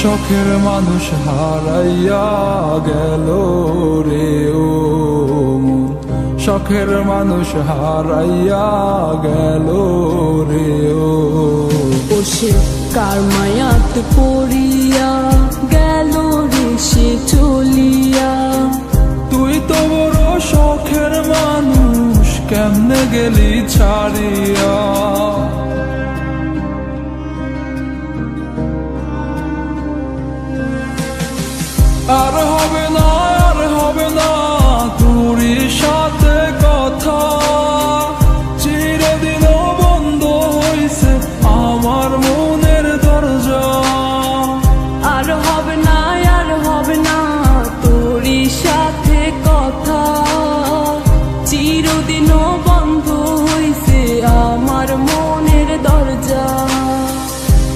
শখের মানুষ হারাইয়া গেল রে ও মন, শখের মানুষ হারাইয়া গেল রে ও। সে কার মায়াত পড়িয়া গেল রে সে চলিয়া। তুই তো বড় শখের মানুষ, কেমনে গেলি ছাড়িয়া। আর হবে না, আর হবে না তোরই সাথে কথা, চিরদিন বন্ধ হইছে আমার মনের দরজা। আর হবে না, আর হবে না তোরই সাথে কথা, চিরদিনও বন্ধ হইছে আমার মনের দরজা।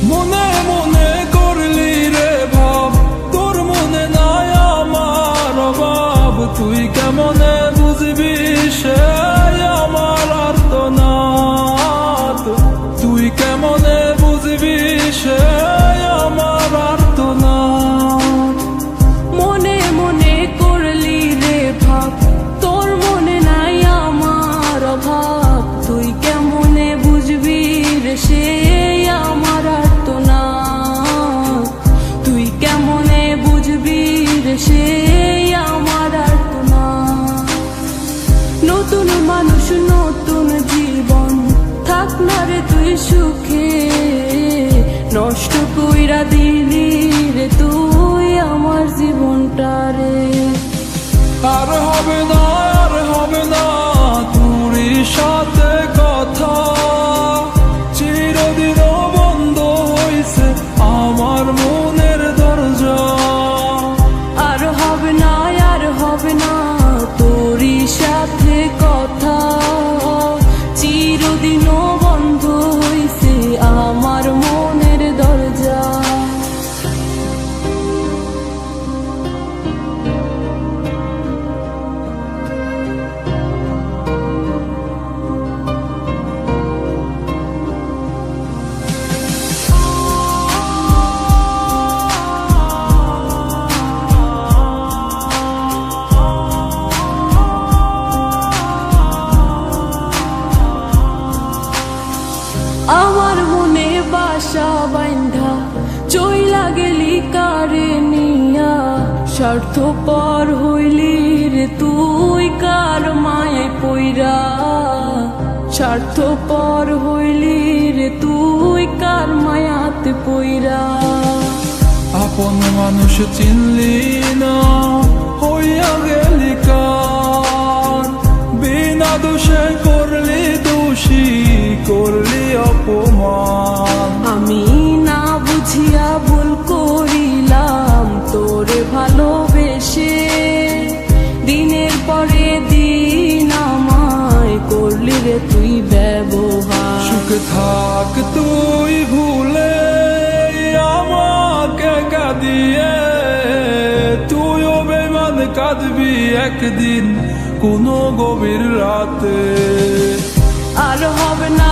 মনে মনে করলি রে ভাব, তোর মনে নাই আমার অভাব। তুই কেমনে বুঝবি সে আমার আর্তনাদ, তুই কেমনে বুঝবি সে আমার আর্তনাদ। মনে মনে করলি রে ভাব, তোর মনে নাই আমার অভাব। তুই কেমনে বুঝবি রে সে আমার আর্তনাদ, তুই কেমনে বুঝবি রে সে আমার আর্তনাদ। নতুন মানুষ নতুন জীবন, থাক না রে তুই সুখে, নষ্ট কইরা দিলি রে তুই আমার জীবনটা রে। আর হবে না, আর হবে না তোরই সাথে কথা, চিরদিন বন্ধ হইছে আমার মনের দরজা। আর হবে না, আর হবে না তোরই সাথে কথা, চিরদিনও বন্ধ হইছে আমার মনের দরজা। আমার মনে বাসা বাইন্ধা চইলা গেলি কারে নিয়া, স্বার্থপর হইলি রে তুই কার মায়ে পইরা। স্বার্থপর হইলি রে তুই কার মায়াতে পইরা। আপন মানুষ চিনলি না, হইয়া গেলি কার, বিনা দোষে করলি দোষী, করলি অপমান। আমি না বুঝিয়া ভুল করিলাম তোরে ভালোবেসে, দিনের পরে দিন আমায় করলি রে তুই ব্যবহার। সুখে থাক তুই ভুলে আমাকে কাঁদিয়ে, তুইও বেমান কাঁদবি একদিন কোনো গভীর রাতে। আর হবে না,